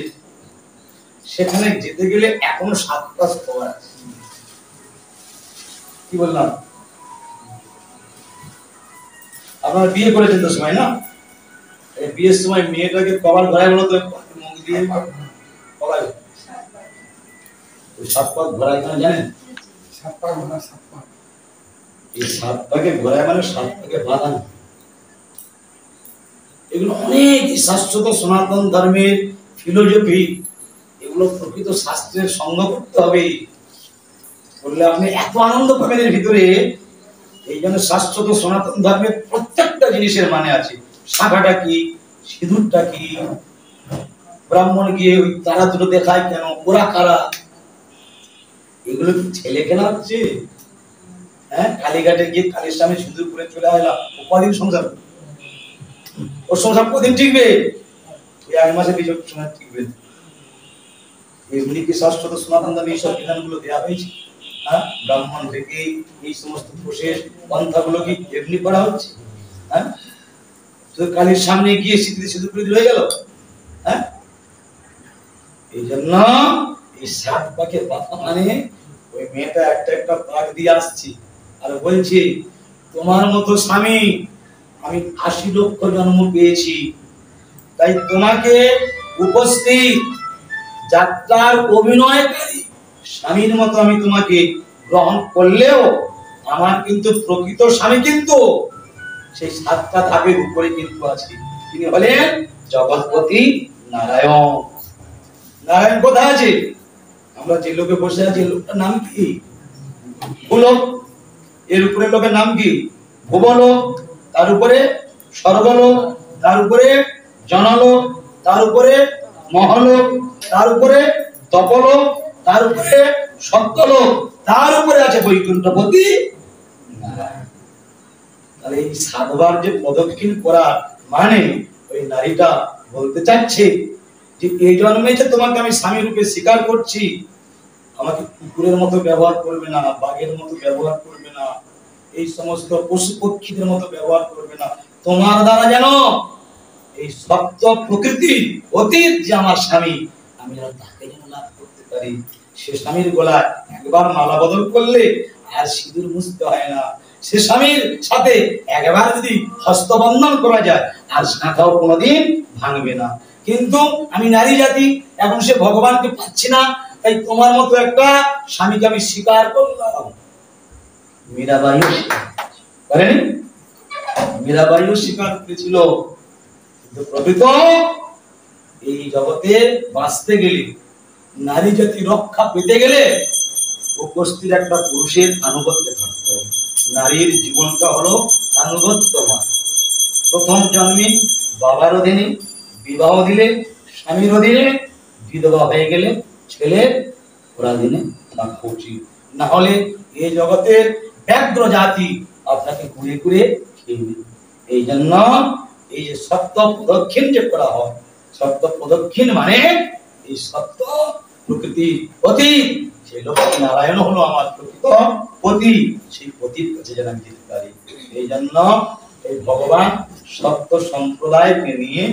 সেখানে যেতে গেলে এখনো সাতটা স্তর আছে। কি বললাম? আপনারা বিয়ে করেছেন তো সময়, না? বিয়ের সময় মেয়েটাকে কবার ঘোরায় বলো তো, মুখ দিয়ে কবার সাত পাক ঘোরায় কেন জানেন? সাত পাক ঘোরা, সাত পাক, এই সাত পাকে ঘোরায় মানে সাত পাকে বাঁধানো। এগুলো অনেক শাশ্বত সনাতন ধর্মের ফিলোসফি। এগুলো প্রকৃত শাস্ত্রের সঙ্গ করতে হবে, বললে আপনি এত আনন্দ পাবেন এর ভিতরে। এই জন্য শাশ্বত সনাতন ধর্মের প্রত্যেকটা জিনিসের মানে আছে। শাখাটা কি, সিঁদুরটা কি, ব্রাহ্মণ গিয়ে ওই তারা দুটো দেখায় কেন, ওরা কারা? এগুলো কি ছেলে খেলা হচ্ছে? হ্যাঁ, কালীঘাটে গিয়ে কালীর সামনে সিঁদুর করে চলে আসলাম, কদিন সংসার? ওর সংসার কদিন টিকবে? ওই এক মাসে কিছু সময় টিকবে। এগুলি কি শাশ্বত সনাতন ধর্মে এইসব বিধানগুলো দেওয়া হয়েছে? হ্যাঁ, ব্রাহ্মণ থেকে এই সমস্ত প্রসেস পন্থাগুলো কি এমনি করা হচ্ছে? হ্যাঁ, তো কালীর সামনে গিয়ে সিঁদুর করে হয়ে গেল? হ্যাঁ, এই জন্য এই সাত পাকে বাধা মানে ওই মেয়েটা একটা একটা পাক দিয়ে আসছি আর বলছি, তোমার মতো স্বামী আমি ৮০ লক্ষ জন্ম পেয়েছি, তাই তোমাকে উপস্থিত যাত্রার অভিনয়কারী স্বামীর মতো আমি তোমাকে গ্রহণ করলেও আমার কিন্তু প্রকৃত স্বামী কিন্তু সেই সাতটা ধাপের উপরে কিন্তু আছে। তিনি হলেন জগৎপতি নারায়ণ। নারায়ণ কোথায় আছে? আমরা যে লোকে বসে আছি, লোকটার নাম কি? ভূলোক। এর উপরে লোকের নাম কি? ভুবলোক। তার উপরে স্বর্গলোক, তার উপরে জনলোক, তার উপরে মহলোক, তার উপরে তপলোক, তার উপরে সত্যলোক, তার উপরে আছে বৈকুণ্ঠপতি নারায়ণ। তাহলে এই সাতবার যে প্রদক্ষিণ করা মানে ওই নারীটা বলতে চাচ্ছে যে এই জন্মে যে তোমাকে আমি স্বামী রূপে স্বীকার করছি, আমাকে কুকুরের মতো ব্যবহার করবে না, বাঘের মতো ব্যবহার করবে না, এই সমস্ত পশু পক্ষীদের মতো ব্যবহার করবে না। তোমার দ্বারা যেন এই সত্য প্রকৃতি অতীত যে আমার স্বামী, আমি যেন তাকে যেন লাভ করতে পারি। সে স্বামীর গলায় একবার মালা বদল করলে আর সিঁদুর মুছতে হয় না। সে স্বামীর সাথে একবার যদি হস্তবন্ধন করা যায় আর শাখাও কোনোদিন ভাঙবে না। কিন্তু আমি নারী জাতি, এখন সে ভগবানকে পাচ্ছি না, তাই তোমার মতো একটা স্বামীকে আমি স্বীকার করলাম। মীরাবাইও করেনি? মীরাবাইও স্বীকার করেছিল। কিন্তু প্রকৃত এই জগতে বাঁচতে গেলে, নারী জাতি রক্ষা পেতে গেলে উপস্থিত একটা পুরুষের আনুগত্যে থাকতে হবে। নারীর জীবনটা হলো আনুগত্যময়। প্রথম জন্মে বাবার অধীনে, বিবাহ দিলে স্বামীর অধীনে, বিধবা হয়ে গেলে ছেলের অধীনে থাকা উচিত। না হলে এই জগতের ব্যাঘ্র জাতি আপনাকে ঘুরে ঘুরে খেয়ে নেবে। এই জন্য এই যে সত্য প্রদক্ষিণ যে করা হয়, সত্য প্রদক্ষিণ মানে এই সত্য প্রকৃতি অতীত, সেই লক্ষ্মী নারায়ণ হলো আমার প্রকৃত পতি। সেই পতির কাছে যেন আমি যেতে পারি। এই জন্য এই ভগবান সত্য সম্প্রদায়কে নিয়ে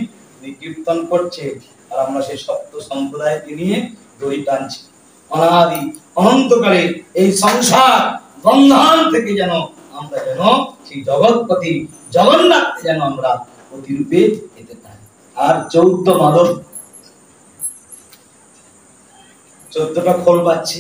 কীর্তন করছে, আর আমরা সেই সত্য সম্প্রদায়কে নিয়ে দড়ি টানছি। অনাদি অনন্তকালে এই সংসার বন্ধন থেকে যেন আমরা যেন সেই জগৎপতি জগন্নাথকে যেন আমরা প্রতিরূপে পেতে পারি। আর 14 মাদক, 14টা খোল পাচ্ছি।